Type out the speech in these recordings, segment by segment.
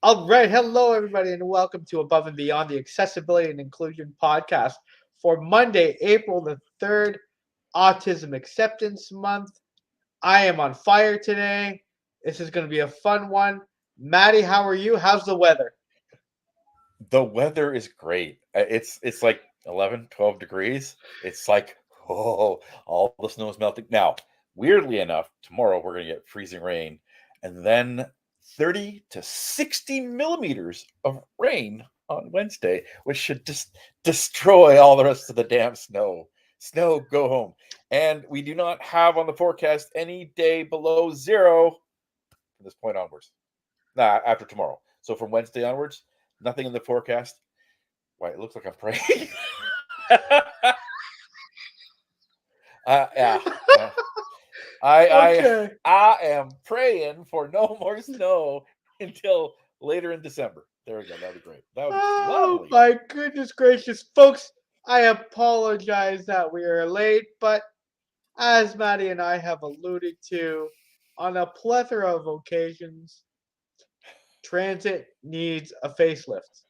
All right. Hello, everybody, and welcome to Above and Beyond the Accessibility and Inclusion Podcast for Monday, April the 3rd, Autism Acceptance Month. I am on fire today. This is going to be a fun one. Maddie, how are you? How's the weather? The weather is great. It's like 11, 12 degrees. It's like, oh, all the snow is melting. Now, weirdly enough, tomorrow we're going to get freezing rain and then 30 to 60 millimeters of rain on Wednesday, which should just destroy all the rest of the damn snow. Snow, go home. And we do not have on the forecast any day below zero from this point onwards. Nah, after tomorrow. So from Wednesday onwards, nothing in the forecast. Why, it looks like I'm praying. Yeah, yeah. I, I Okay. I am praying for no more snow until later in December. There we go. That'd be great. That would be Oh, lovely. my goodness gracious. Folks, I apologize that we are late, but as Maddie and I have alluded to on a plethora of occasions, transit needs a facelift.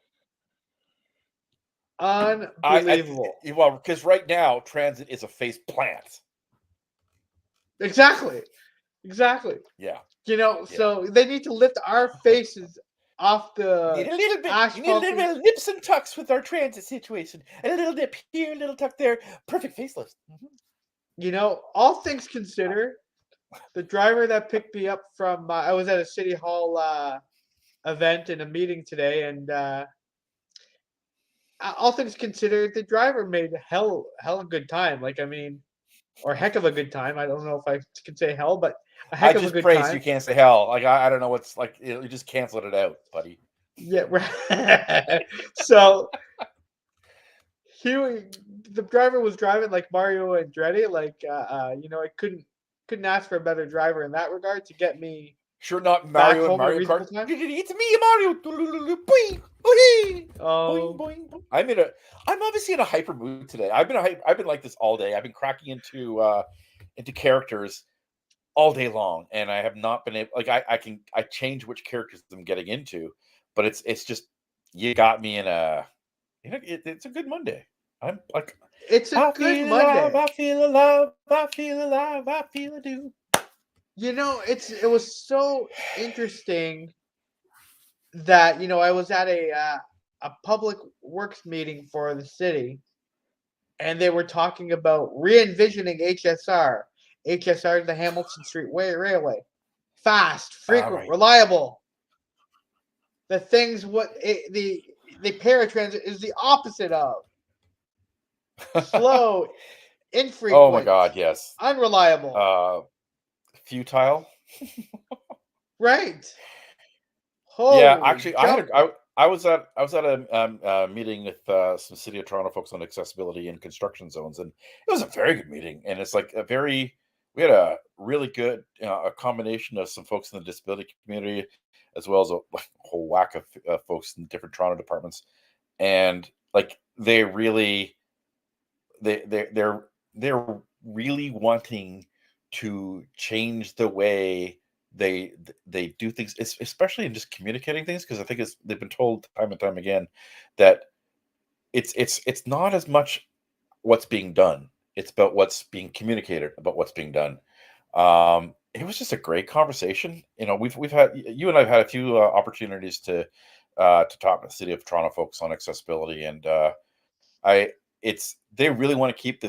I Unbelievable. well, because right now transit is a face plant. Exactly. Exactly. Yeah, yeah. So they need to lift our faces off You need the a little bit. You need a asphalt. little bit of nips and tucks with our transit situation. A little nip here, a little tuck there. Perfect facelift. All things considered, the driver that picked me up from, I was at a city hall event and a meeting today, and all things considered, the driver made hell a good time. Like, I mean, or heck of a good time. I don't know if I can say hell, but a I heck of a just good pray so you time. can't say hell. Like I don't know what's like. You just canceled it out, buddy. Yeah, right. So he, the driver was driving like Mario Andretti. Like, I couldn't ask for a better driver in that regard to get me Sure, not back Mario and home in a Mario reasonable Kart. time. It's me, Mario. Boing, boing, boing, Oh, boing. I'm obviously in a hyper mood today. I've been like this all day. I've been cracking into characters all day long, and I have not been able. Like I change which characters I'm getting into, but it's just you got me in a. It's a good Monday. I'm like it's a I good feel alive. Monday. I feel alive. I feel alive. I feel a do. It was so interesting that I was at a public works meeting for the city, and they were talking about re-envisioning HSR. HSR is the Hamilton Street Railway. Fast, All frequent, right. reliable. The things the paratransit is the opposite of. Slow, Oh my infrequent, God, yes. unreliable. Uh, Futile. Right. Yeah, Holy actually, jumper. I was at a meeting with some City of Toronto folks on accessibility and construction zones, and it was a very good meeting. And it's like a very we had a really good a combination of some folks in the disability community, as well as a like, whole whack of folks in different Toronto departments, and like they really they're really wanting to change the way they they do things, especially in just communicating things. Because I think they've been told time and time again that it's not as much what's being done; it's about what's being communicated about what's being done. It was just a great conversation. We've had you and I've had a few opportunities to talk with the City of Toronto folks on accessibility, and I it's they really want to keep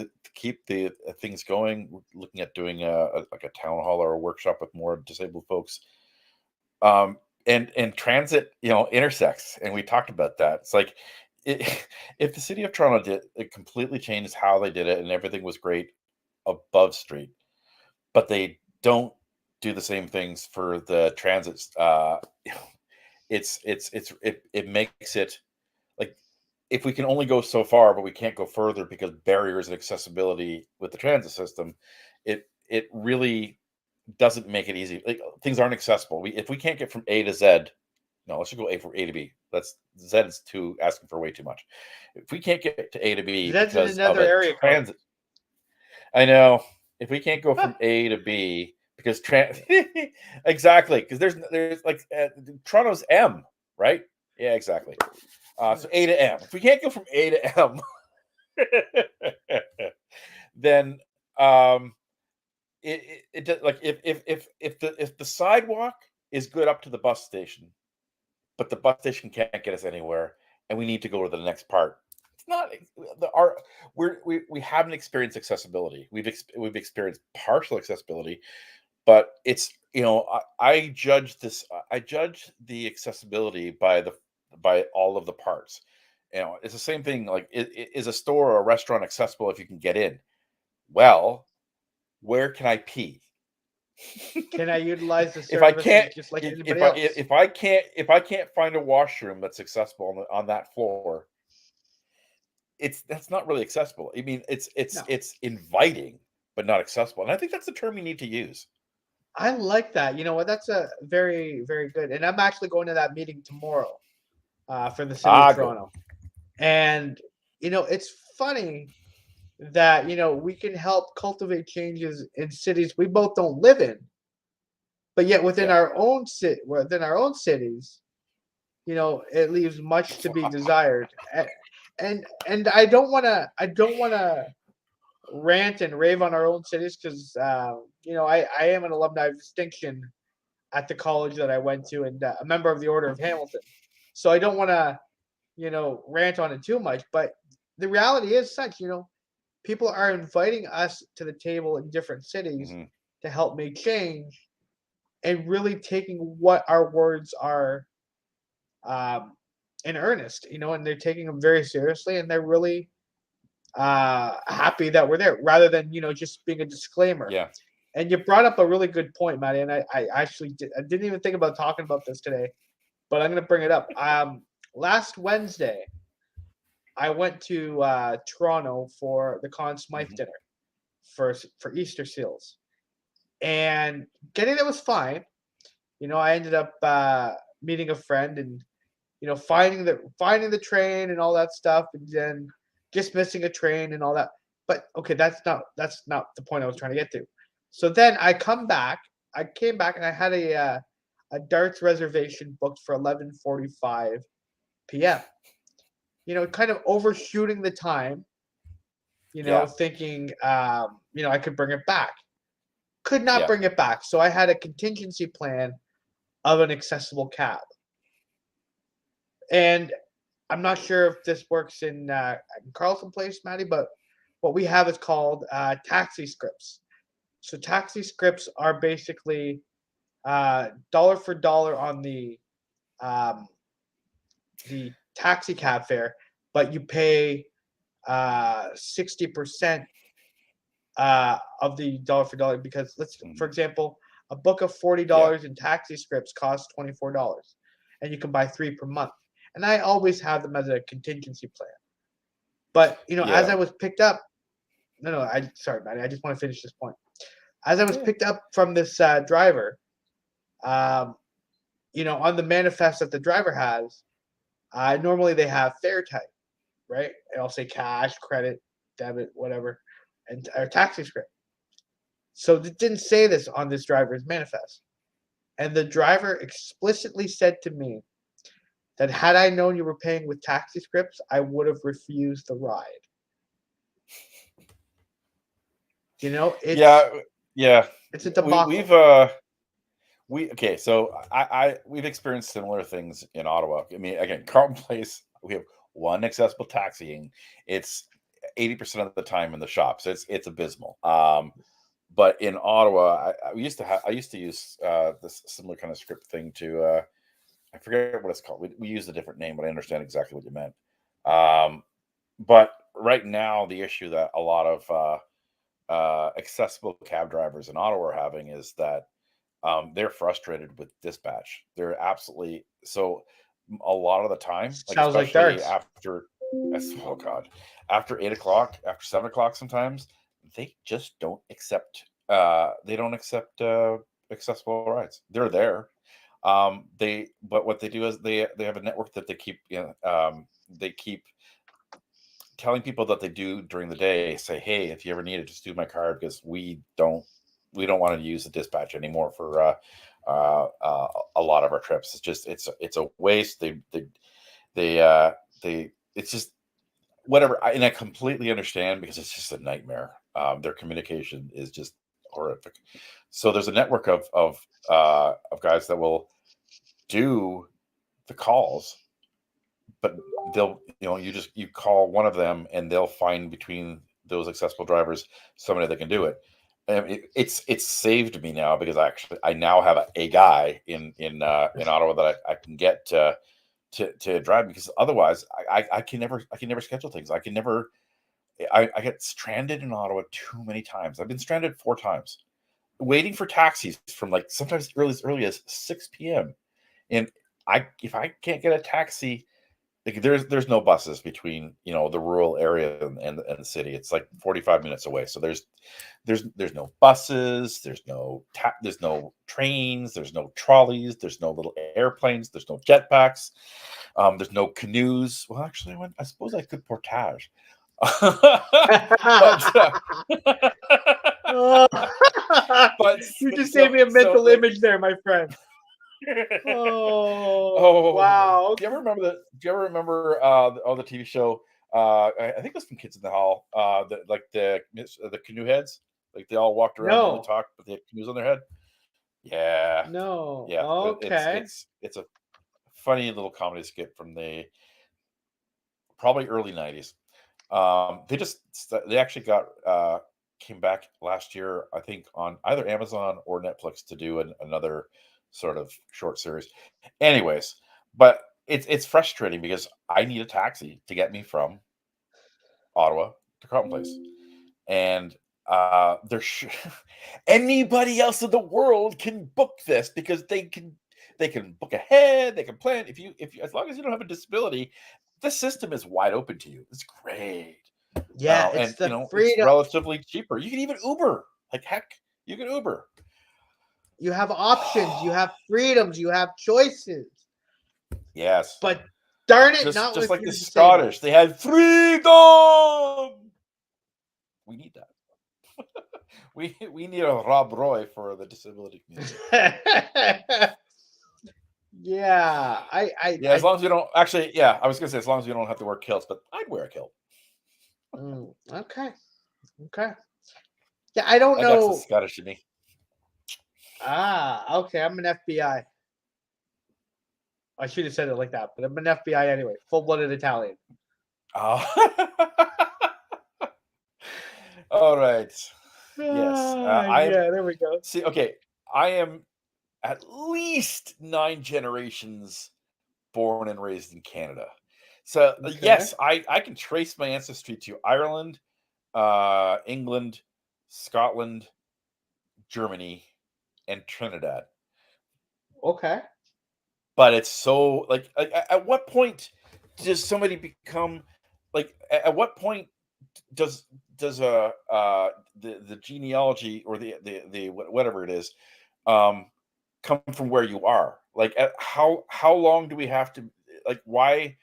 the things going. We're looking at doing like a town hall or a workshop with more disabled folks. Um, and transit, intersects, and we talked about that. It's like if the city of Toronto did it completely changed how they did it, and everything was great above street, but they don't do the same things for the transits. It makes it like if we can only go so far, but we can't go further because barriers and accessibility with the transit system, it really doesn't make it easy. Like things aren't accessible. If we can't get from A to Z, no, let's just go A to B. That's Z is too asking for way too much. If we can't get to A to B That's in because of another a area code. transit, I know. If we can't go from A to B because exactly because there's like Toronto's M. right? Yeah, exactly. So A to M. If we can't go from A to M, then like if the sidewalk is good up to the bus station, but the bus station can't get us anywhere, and we need to go to the next part. It's not the our we haven't experienced accessibility. We've experienced partial accessibility, but it's I judge this. I judge the accessibility by all of the parts. It's the same thing. Like, is a store or a restaurant accessible if you can get in? Well, where can I pee? Can I utilize the If I can't, services just like anybody else? if I can't find a washroom that's accessible on that floor, that's not really accessible. I mean, No, it's inviting, but not accessible. And I think that's the term we need to use. I like that. You know what? That's a very, very good. And I'm actually going to that meeting tomorrow for the city of Good. Toronto. And it's funny that we can help cultivate changes in cities we both don't live in, but yet Yeah. within our own cities, it leaves much to be desired. And I don't want to rant and rave on our own cities because I am an alumni of distinction at the college that I went to and a member of the Order of Hamilton. So I don't want to rant on it too much, but the reality is such, people are inviting us to the table in different cities Hmm. to help make change and really taking what our words are um, in earnest, and they're taking them very seriously and they're really happy that we're there rather than, just being a disclaimer. Yeah. And you brought up a really good point, Maddie, and I actually I didn't even think about talking about this today, but I'm going to bring it up. Last Wednesday, I went to Toronto for the Conn Smythe Hmm. dinner for Easter seals, and getting there was fine. I ended up meeting a friend and finding the train and all that stuff, and then just missing a train and all that. But okay, that's not the point I was trying to get to. So then I come back. I came back and I had a darts reservation booked for 11:45 p.m. Kind of overshooting the time. Yeah. Thinking I could bring it back. Could not Yeah. bring it back. So I had a contingency plan of an accessible cab. And I'm not sure if this works in Carlton Place, Maddie, but what we have is called taxi scripts. So taxi scripts are basically dollar for dollar on um, the taxi cab fare, but you pay 60% of the dollar for dollar because for Mhm. example, a book of forty Yeah. dollars in taxi scripts costs $24, and you can buy 3 per month. And I always have them as a contingency plan. But as Yeah. I was picked up, no, no, I sorry, Maddie, I just want to finish this point. As I was Yeah. picked up from this driver, um, on the manifest that the driver has, normally they have fare type, right? I'll say cash, credit, debit, whatever, and or taxi script. So it didn't say this on this driver's manifest. And the driver explicitly said to me that had I known you were paying with taxi scripts, I would have refused the ride. You know, it's Yeah. Yeah. it's a We we've debacle. we okay. So we've experienced similar things in Ottawa. I mean, again, Carlton Place, we have one accessible taxiing. It's 80% of the time in the shops. It's abysmal. But in Ottawa, I used to use this similar kind of script thing to I forget what it's called. We used a different name, but I understand exactly what you meant. Um, but right now, the issue that a lot of accessible cab drivers in Ottawa are having is that they're frustrated with dispatch. They're absolutely so a lot of the time, like Sounds like especially darts. after oh god, after 8 o'clock, after 7 o'clock, sometimes they just don't accept. They don't accept accessible rides. They're there. They but what they do is they have a network that they keep. They keep telling people that they do during the day, say, "Hey, if you ever need it, just do my card because we don't want to use the dispatch anymore a lot of our trips. It's just it's a waste. They it's just whatever. And I completely understand because it's just a nightmare. Their communication is just horrific. So there's a network of guys that will do the calls, but they'll you call one of them and they'll find between those accessible drivers somebody that can do it. And it's saved me now because I now have a guy in Ottawa that I can get to drive, because otherwise I can never schedule things. I get stranded in Ottawa too many times. I've been stranded 4 times waiting for taxis from like sometimes as early as 6 p.m. And if I can't get a taxi, like there's no buses between the rural area and the city. It's like 45 minutes away. So there's no buses, there's no trains, there's no trolleys, there's no little airplanes, there's no jetpacks, there's no canoes. Well, actually, I suppose I could portage, but but You just gave me a mental image there, my friend. Oh, oh, wow. do you ever remember the TV show? I think it was from Kids in the Hall. The canoe heads, like they all walked around, they only No, talked, but they had canoes on their head. Yeah, no. yeah. Okay. It's a funny little comedy skit from the probably early '90s. They actually got came back last year, I think, on either Amazon or Netflix to do another sort of short series. Anyways, but it's frustrating because I need a taxi to get me from Ottawa to Carleton Place, and anybody else in the world can book this because they can book ahead, they can plan. If you as long as you don't have a disability, the system is wide open to you. It's great. Yeah, And it's the it's freedom. relatively cheaper. You can even Uber. Like heck, you can Uber. You have options, you have freedoms, you have choices. Yes. But darn it, Just not just if like the you're disabled. Scottish, they had freedom. We need that. We need a Rob Roy for the disability community. Yeah, Yeah, as long as we don't actually. Yeah, I was gonna say as long as we don't have to wear kilts, but I'd wear a kilt. Okay, okay. Yeah, I don't I got some know. Scottish in me. Okay, I'm an FBI. I should have said it like that, but I'm an FBI anyway. Full-blooded Italian. Oh. All right. Yes, I am. Yeah, there we go. See, okay, I am at least 9 generations born and raised in Canada. So Okay. yes, I can trace my ancestry to Ireland, England, Scotland, Germany, and Trinidad. Okay. But it's so like at what point does somebody become like at what point does the genealogy or the whatever it is um come from where you are, like how long do we have to, like why,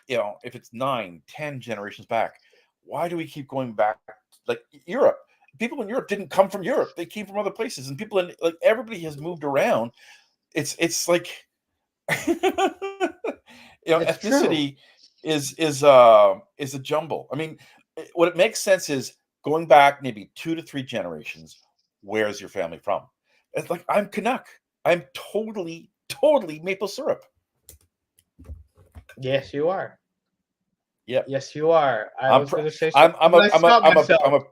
if it's 9, 10 generations back, why do we keep going back? Like Europe, people in Europe didn't come from Europe, they came from other places, and people in like everybody has moved around. It's like It's true. ethnicity is a jumble. I mean, what it makes sense is going back maybe 2 to 3 generations. Where's your family from? It's like I'm Canuck. I'm totally maple syrup. Yes, you are. Yep. Yes, you are. I I'm was pr- gonna say something, I'm but a I stopped myself.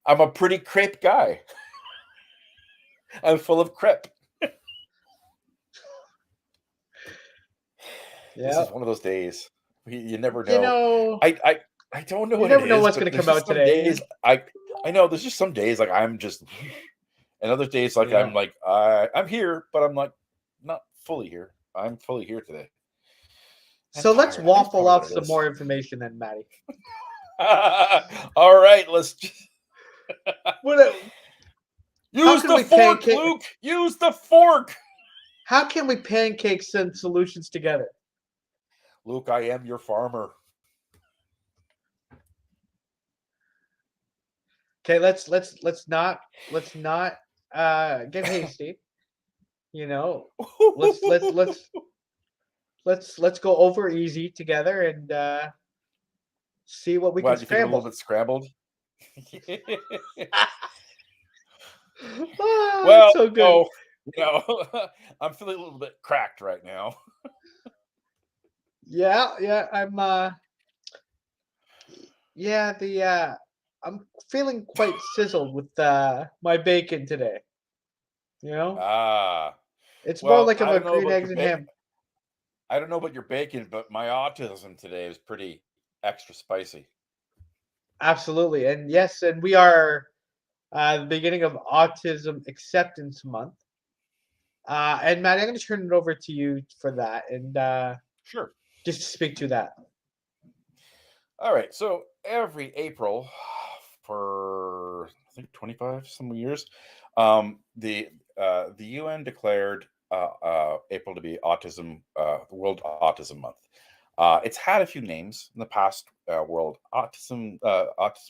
I'm a pretty crepe guy. I'm full of crepe. This Yeah. is one of those days. You never You know. know, I I I don't know you what it never know is, what's but gonna there's come just out some today. days I know there's just some days like I'm just, and other days like Yeah. I'm like I'm here, but I'm like not fully here. I'm fully here today and So let's tired. I think it's waffle probably what off it some is. more information then, Maddie. All right, let's What? How use can the we fork, pancake? Luke. Use the fork. How can we pancake some solutions together? Luke, I am your farmer. Okay, let's not get hasty. You know, let's let's let's let's go over easy together and see what we can Well, you think I'm a little scramble. bit scrambled? Ah, Well, so good. no, I'm feeling a little bit cracked right now. Yeah, yeah. Yeah, the I'm feeling quite sizzled with my bacon today. You know, Ah, it's more well, like of a green eggs and ham. I don't know about your bacon, but my autism today is pretty extra spicy. Absolutely, and yes, and we are the beginning of Autism Acceptance Month. And Matt, I'm going to turn it over to you for that, and Sure. just to speak to that. All right. So every April for I think 25 some years, the UN declared April to be World Autism Month. It's had a few names in the past: World Autism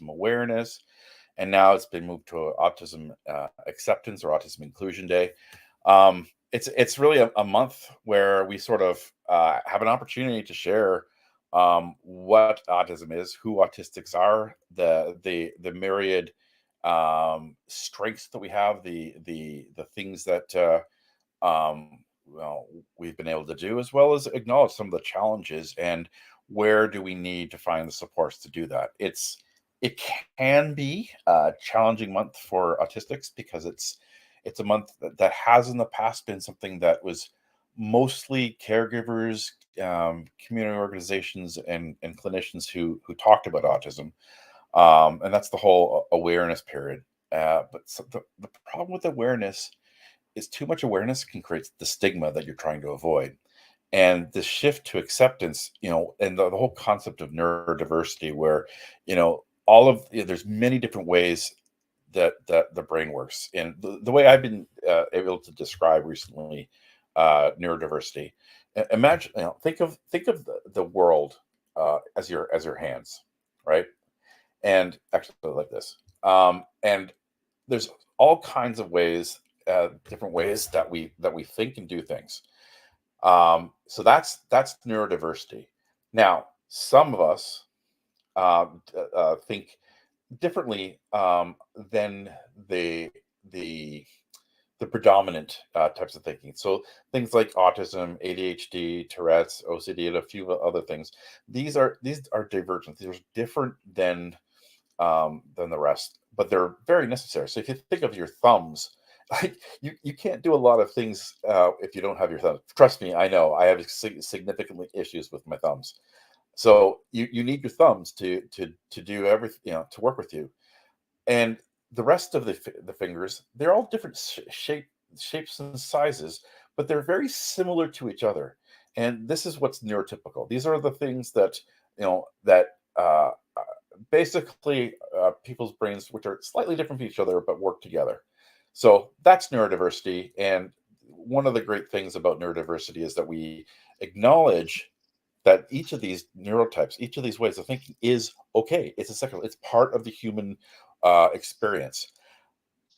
Awareness, and now it's been moved to Autism Acceptance or Autism Inclusion Day. It's really a month where we sort of have an opportunity to share what autism is, who autistics are, the myriad strengths that we have, the things that well, we've been able to do, as well as acknowledge some of the challenges and where do we need to find the supports to do that. It can be a challenging month for autistics because it's a month that has in the past been something that was mostly caregivers, community organizations, and clinicians who talked about autism, and that's the whole awareness period. The problem with awareness is too much awareness can create the stigma that you're trying to avoid. And the shift to acceptance, and the whole concept of neurodiversity, where, there's many different ways that the brain works. And the way I've been able to describe recently neurodiversity, imagine, think of the world as your hands, right? And actually like this. And there's all kinds of ways, different ways that we think and do things. So that's neurodiversity. Now, some of us think differently than the the the predominant types of thinking. So things like autism, ADHD, Tourette's, OCD, and a few other things. These are divergent. These are different than the rest, but they're very necessary. So if you think of your thumbs, like you can't do a lot of things if you don't have your thumbs. Trust me, I know I have significantly issues with my thumbs. So you need your thumbs to do everything, to work with you. And the rest of the fingers, they're all different shapes and sizes, but they're very similar to each other. And this is what's neurotypical. These are the things that that basically people's brains, which are slightly different from each other but work together. So that's neurodiversity. And one of the great things about neurodiversity is that we acknowledge that each of these neurotypes, each of these ways of thinking is okay. It's a second, it's part of the human experience.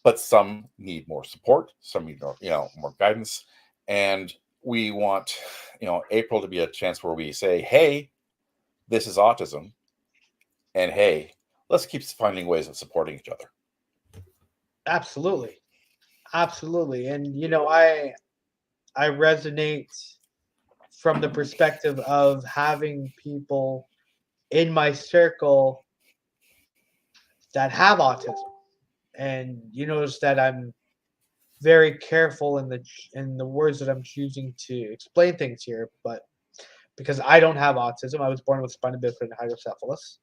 But some need more support, some need more guidance. And we want, April to be a chance where we say, hey, this is autism. And hey, let's keep finding ways of supporting each other. Absolutely, absolutely, and I resonate from the perspective of having people in my circle that have autism, and you notice that I'm very careful in the words that I'm choosing to explain things here, but because I don't have autism, I was born with spina bifida and hydrocephalus,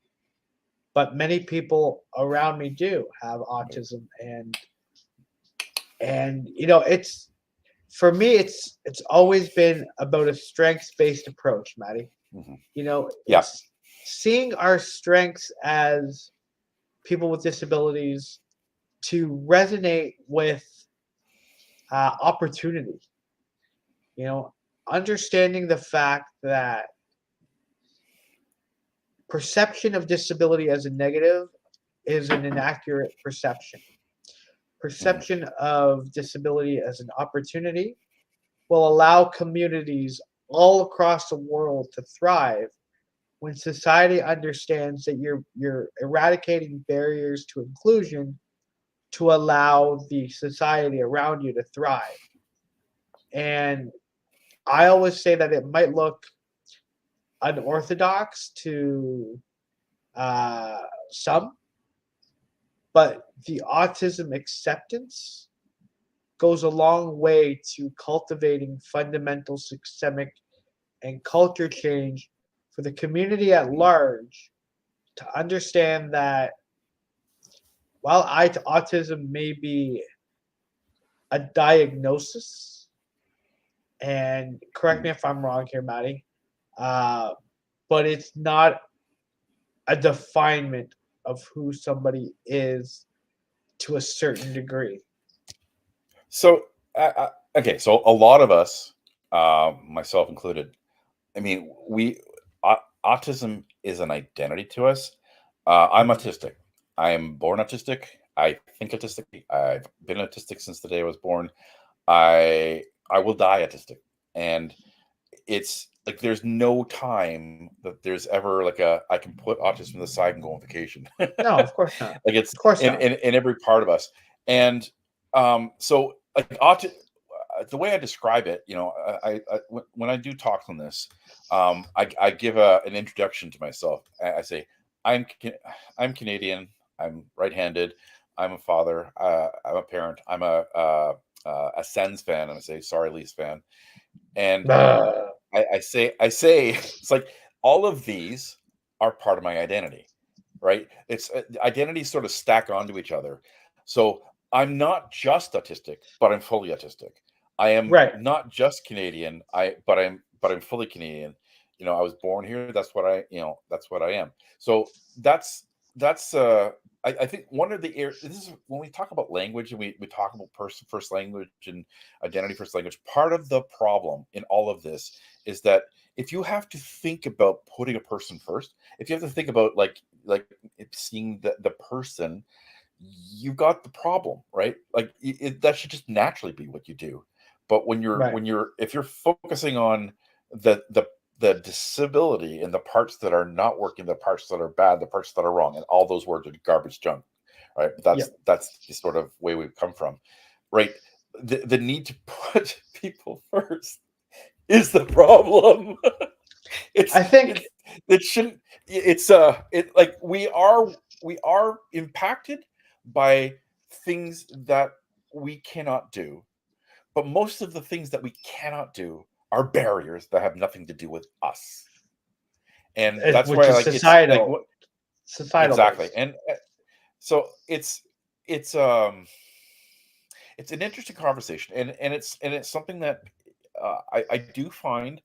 but many people around me do have autism, and it's for me it's always been about a strengths based approach, Maddie. Mhm. Yeah. It's seeing our strengths as people with disabilities to resonate with opportunity. You know, understanding the fact that perception of disability as a negative is an inaccurate perception. Mhm. Perception of disability as an opportunity will allow communities all across the world to thrive when society understands that you're eradicating barriers to inclusion to allow the society around you to thrive. And I always say that it might look unorthodox to some, but the autism acceptance goes a long way to cultivating fundamental systemic and culture change for the community at large to understand that while autism may be a diagnosis, and correct me if I'm wrong here, Maddie, uh, but it's not a definement of who somebody is to a certain degree. So, okay, so a lot of us, myself included, I mean, autism is an identity to us. I'm Mhm. autistic. I am born autistic. I think autistic. I've been autistic since the day I was born. I will die autistic, and it's like there's no time that there's ever like a I can put autism to the side and go on vacation. No, of course not. Like it's Of course in, not. in every part of us, and so like the way I describe it, when I do talk on this, I give an introduction to myself. I say I'm Canadian. I'm right-handed. I'm a father. I'm a parent. I'm a Sens fan, and I say sorry, Leafs fan. And Ugh. I say it's like all of these are part of my identity, right? It's identities sort of stack onto each other. So I'm not just autistic, but I'm fully autistic. I am Right. not just Canadian. I'm fully Canadian. I was born here. That's what I am. So that's I think one of the this is when we talk about language and we talk about person first language and identity first language. Part of the problem in all of this is that if you have to think about putting a person first, if you have to think about like seeing the person, you got the problem, right? Like that should just naturally be what you do. But Right. if you're focusing on the disability and the parts that are not working, the parts that are bad, the parts that are wrong, and all those words are garbage junk, right? Yep. That's the sort of way we've come from, right? The need to put people first is the problem. it's I think it's it shouldn't it like we are impacted by things that we cannot do, but most of the things that we cannot do are barriers that have nothing to do with us. And that's which why is like it's like what societal exactly. based. And so it's um it's an interesting conversation, and it's something that I do find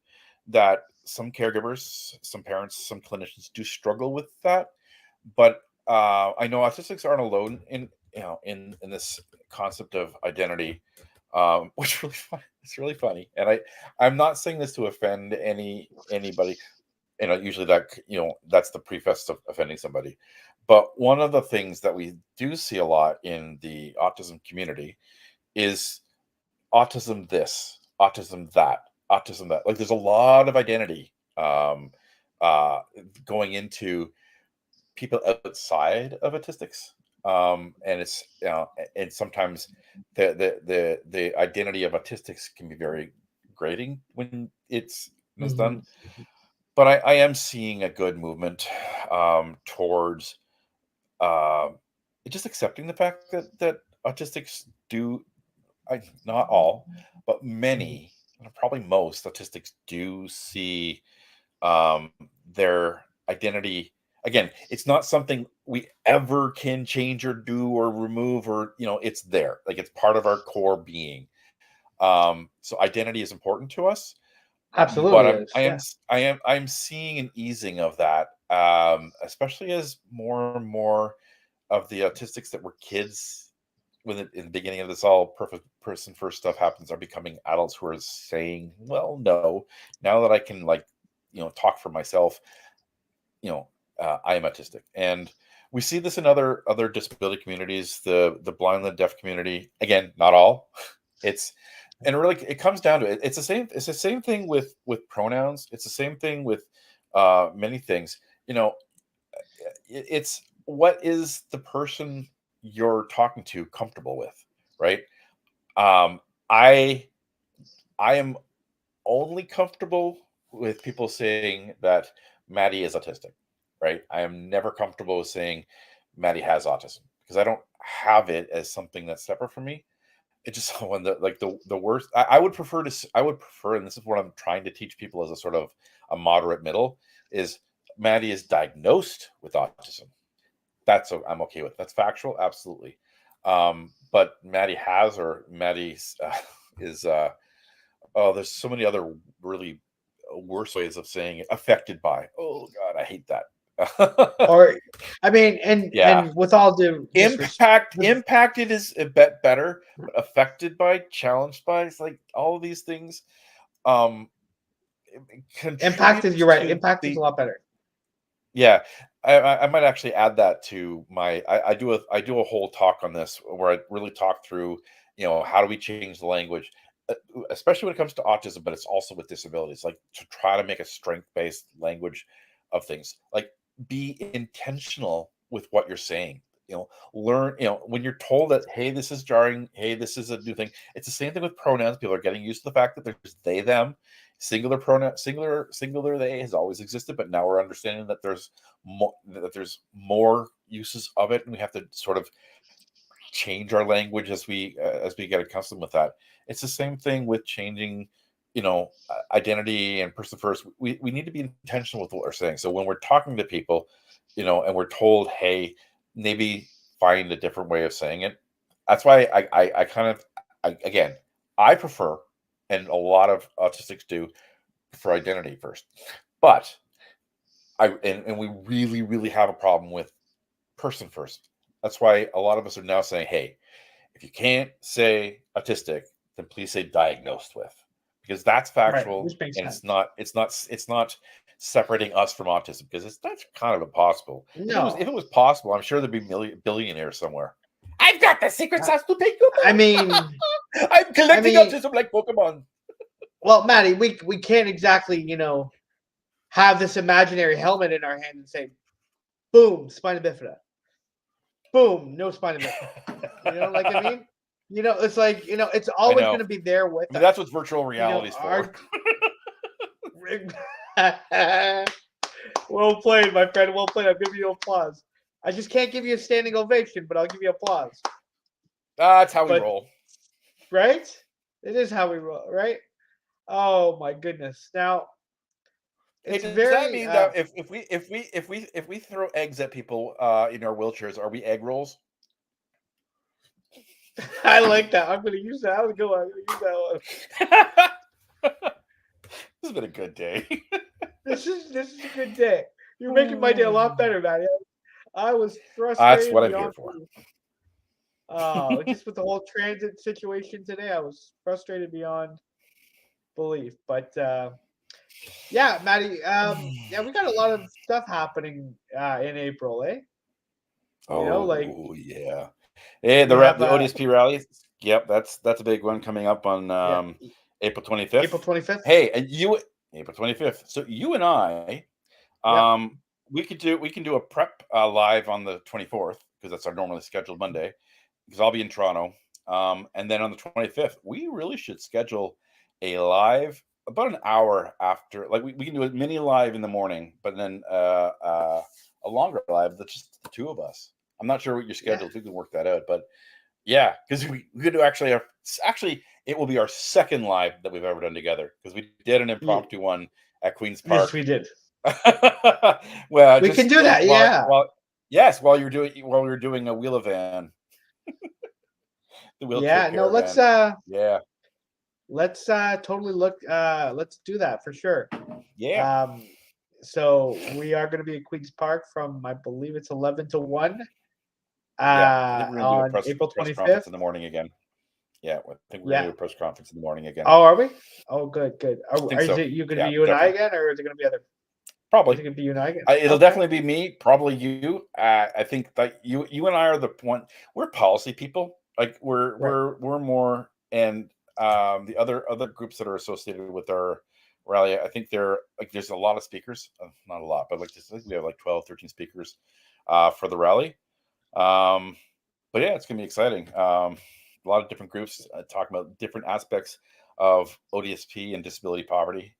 that some caregivers, some parents, some clinicians do struggle with that. But I know autistics aren't alone in this concept of identity, which really fun. It's really funny, and I'm not saying this to offend anybody. Usually that's the preface of offending somebody. But one of the things that we do see a lot in the autism community is autism this, autism that, autism that. Like there's a lot of identity uh, going into people outside of autistics. And and sometimes the identity of autistics can be very grating when it's done. Mhm. But I am seeing a good movement towards uh, just accepting the fact that autistics do not all, but Mhm. many, probably most statistics do see um, their identity. Again, it's not something we ever can change or do or remove, or it's there, like it's part of our core being. So identity is important to us, but Absolutely I'm is. I am Yeah. s- I am I'm seeing an easing of that, especially as more and more of the autistics that were kids in the beginning of this all perfect person first stuff happens are becoming adults who are saying, well, no, now that I can talk for myself, you know I am autistic. And we see this in other disability communities, the blind and the deaf community. Again, not all. It's and really, it comes down to it. It's the same. It's the same thing with pronouns. It's the same thing with many things. You know, it's what is the person you're talking to comfortable with, right? Um, I I am only comfortable with people saying that Maddie is autistic, right? I am never comfortable with saying Maddie has autism because I don't have it as something that's separate from me. It just when the worst. I would prefer I would prefer, and this is what I'm trying to teach people as a sort of a moderate middle is Maddie is diagnosed with autism. I'm okay with. That's factual, absolutely. But Maddie has or Maddie's is oh, there's so many other really worse ways of saying it. Affected by. Oh God, I hate that. Or, I mean, Yeah, and with all due disrespect, impacted is a bit better, but affected by, challenged by, it's like all of these things um impacted. contributes You're right. to Impacted is a the lot better. yeah. I might actually add that to my I do a whole talk on this where I really talk through, how do we change the language, uh, especially when it comes to autism, but it's also with disabilities, like to try to make a strength-based language of things. Like be intentional with what you're saying. Learn, when you're told that, hey, this is jarring, hey, this is a new thing. It's the same thing with pronouns. People are getting used to the fact that there's they, them. Singular pronoun, singular they has always existed, but now we're understanding that there's more uses of it, and we have to sort of change our language as we get accustomed with that. It's the same thing with changing, identity and person first. We need to be intentional with what we're saying. So when we're talking to people, and we're told, hey, maybe find a different way of saying it. That's why I kind of again, I prefer, and a lot of autistics do, for identity first. But and we really, really have a problem with person first. That's why a lot of us are now saying, hey, if you can't say autistic, then please say diagnosed with, because that's Right, factual, which makes and sense. it's not that's from autism, because that's kind of impossible. If No, it was possible, I'm sure there'd be billionaires somewhere. I've got the secret I, sauce to take you I home. mean, I'm I collecting mean, autism like Pokemon. well, Maddie, we can't exactly, have this imaginary helmet in our hand and say, boom, spina bifida. Boom, no spina bifida. Like I mean? It's like, it's I always know. gonna be there I with mean, that's us. what virtual reality is for. Our well played, my friend. Well played. I'm giving you applause. I just can't give you a standing ovation, but I'll give you applause. That's how we But roll. right? It is how we roll, right? Oh my goodness. Now Hey, it's does that very mean that if we throw eggs at people in our wheelchairs, are we egg rolls? I like that. I'm gonna use that. I'm gonna use that one. This has been a good day. This is a good day. You're making my day a lot better, Matty. I was That's frustrated what I'm here beyond for. belief. Just with the whole transit situation today, I was frustrated beyond belief. But yeah, Maddie. Yeah, we got a lot of stuff happening in April, eh? Like Oh yeah. Hey, we have the ODSP rally. Yep, that's a big one coming up on yeah, April April 25th. 25th. Hey, and you April 25th. So you and I, Yep. we can do a prep live on the 24th, because that's our normally scheduled Monday, because I'll be in Toronto. And then on the 25th, we really should schedule a live about an hour after. Like we can do a mini live in the morning, but then a longer live that's just the two of us. I'm not sure what your Yeah. schedule is. We can work that out, but yeah, because we could do actually it will be our second live that we've ever done together, because we did an impromptu one at Queen's Yes, Park. we did. Well, We can just do that. Yeah. while we were doing a wheel of van, the wheelchair Yeah. No, caravan. Yeah, let's totally let's do that for sure. yeah, Um so we are going to be at Queens Park from, I believe it's 11 to 1 yeah. I think we're gonna do a on April press conference 25th. in the morning again. Yeah, I think we're gonna Yeah. do a press conference in the morning again. Oh, are we? Oh, good, good. I think Is so. it you going to Yeah, be you and I definitely. again, or is it going to be other? Is Probably. it going to be you and I again? It'll Okay. definitely be me. Probably you. I think that you and I are the point. We're policy people. Like Right. we're more, and the other groups that are associated with our rally, I think they're like there's a lot of speakers, not a lot, but like I think we have like 12, 13 speakers for the rally. But yeah, it's gonna be exciting. A lot of different groups talking about different aspects of ODSP and disability poverty.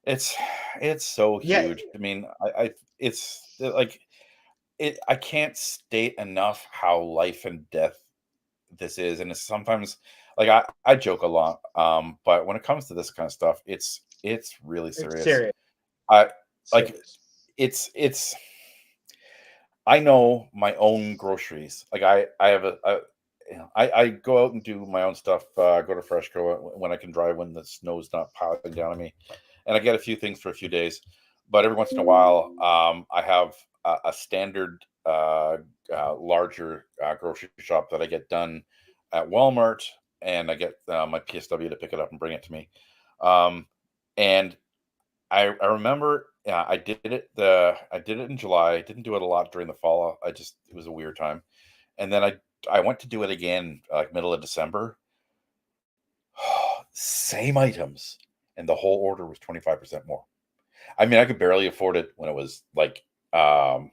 It's it's so Yeah, huge. I mean, I it's like it. I can't state enough how life and death this is, and it's sometimes like I joke a lot, but when it comes to this kind of stuff, it's really it's serious. serious. I like Serious. it's I know my own groceries. Like I have you know, I go out and do my own stuff. Go to Freshco when I can drive when the snow's not piling down on me, and I get a few things for a few days. But every once in a while, I have a standard larger grocery shop that I get done at Walmart, and I get my PSW to pick it up and bring it to me. Um, and I remember, yeah, I did it in July. I didn't do it a lot during the fall. I just it was a weird time. And then I went to do it again like middle of December. Same items, and the whole order was 25% more. I mean, I could barely afford it when it was like um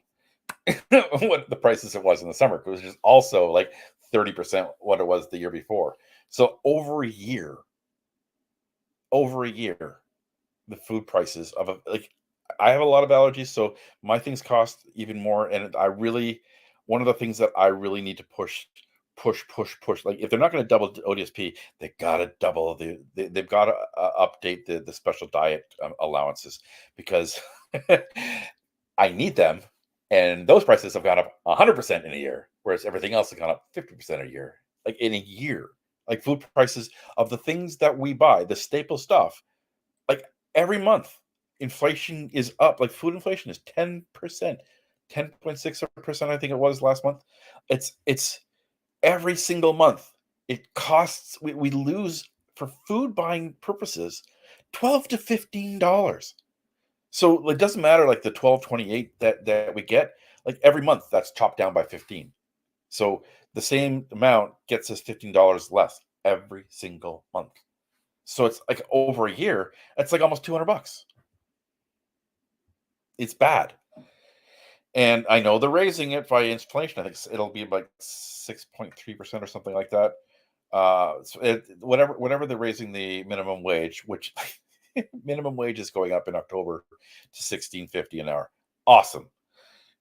what the prices it was in the summer. It was just also like 30% what it was the year before. So over a year, the food prices of like I have a lot of allergies, so my things cost even more. And I really one of the things that I really need to push. Like if they're not going to double ODSP, they got to double they've got to update the special diet allowances because I need them, and those prices have gone up 100% in a year, whereas everything else has gone up 50% a year. Like in a year, like food prices of the things that we buy, the staple stuff like every month, inflation is up. Like food inflation is 10%, 10.6%, I think it was last month. It's every single month. It costs we lose for food buying purposes $12 to $15. So it doesn't matter like the 12.28 that we get, like every month that's chopped down by 15. So the same amount gets us $15 less every single month. So it's like over a year, it's like almost $200. It's bad. And I know they're raising it by inflation. I think it'll be like 6.3% or something like that. Whatever they're raising the minimum wage, which minimum wage is going up in October to 16.50 an hour. Awesome.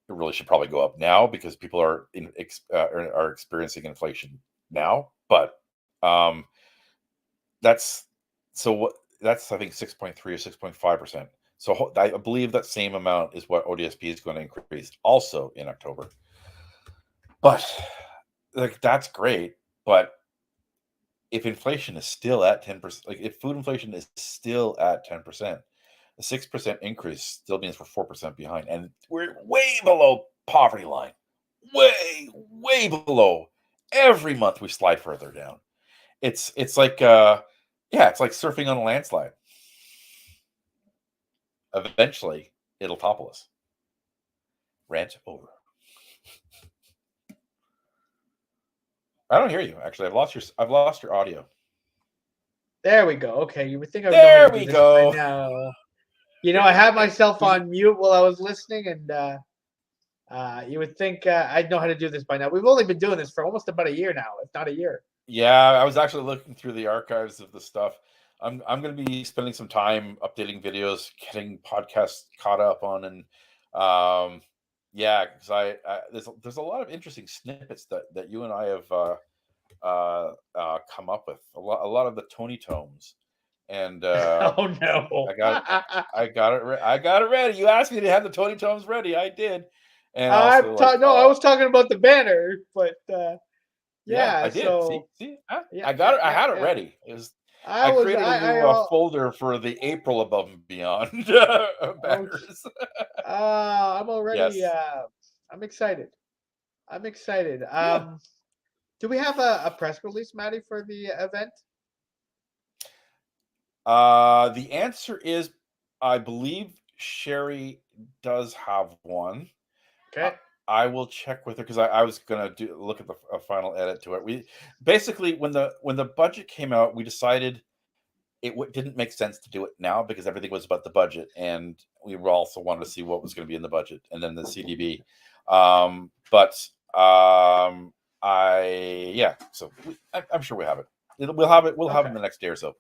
It really should probably go up now because people are experiencing inflation now. But um, that's so what that's I think 6.3 or 6.5%. So I believe that same amount is what ODSP is going to increase also in October. But like that's great. But if inflation is still at 10%, like if food inflation is still at 10%, a 6% increase still means we're 4% behind. And we're way below poverty line. Way below. Every month we slide further down. It's like yeah, it's like surfing on a landslide. Eventually, it'll topple us. Rant over. I don't hear you. Actually, I've lost your audio. There we go. Okay, you would think I would know how to There do we this by go. now. You know, I had myself We on mute while I was listening, and you would think I'd know how to do this by now. We've only been doing this for almost about a year now, if not a year. Yeah, I was actually looking through the archives of the stuff. I'm going to be spending some time updating videos, getting podcasts caught up on, and yeah, because there's a lot of interesting snippets that you and I have come up with. A lot of the Tony tomes, and Oh no. I got it ready. You asked me to have the Tony tomes ready. I did, and also like No, I was talking about the banner, but yeah, yeah. I did. So See, yeah, I got yeah, it. I yeah, had it yeah. ready. It was I I was created a new I folder for the April above and beyond oh, banners. I'm already Yes. I'm excited. I'm excited. Good. Do we have a press release, Maddie, for the event? The answer is, I believe Sherry does have one. I, Okay. I will check with her because I was gonna look at a final edit to it. We basically when the budget came out, we decided it didn't make sense to do it now because everything was about the budget, and we also wanted to see what was going to be in the budget, and then the CDB. But so I'm sure we have it. We'll have it. We'll have it in the next day or so.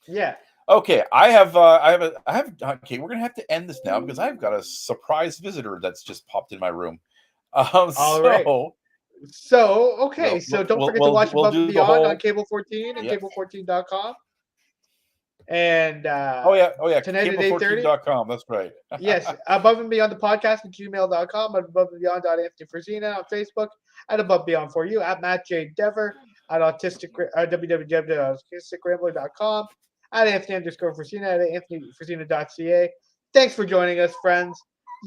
Yeah. Okay, okay, we're gonna have to end this now because I've got a surprise visitor that's just popped in my room. All right. So, okay, so don't forget to watch Above and Beyond on Cable 14 and cable14.com. And tonight at 8:30. Cable14.com, that's right. Yes, Above and Beyond the podcast at gmail.com, at Above and Beyond Anthony Frazina on Facebook, at Above Beyond for you, at Matt J. Dever, at www.autisticrambler.com, at Anthony_Frazina, at AnthonyFrazina.ca. Thanks for joining us, friends.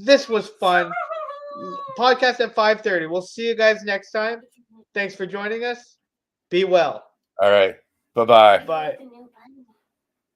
This was fun. Podcast at 5:30. We'll see you guys next time. Thanks for joining us. Be well. All right. Bye-bye. Bye.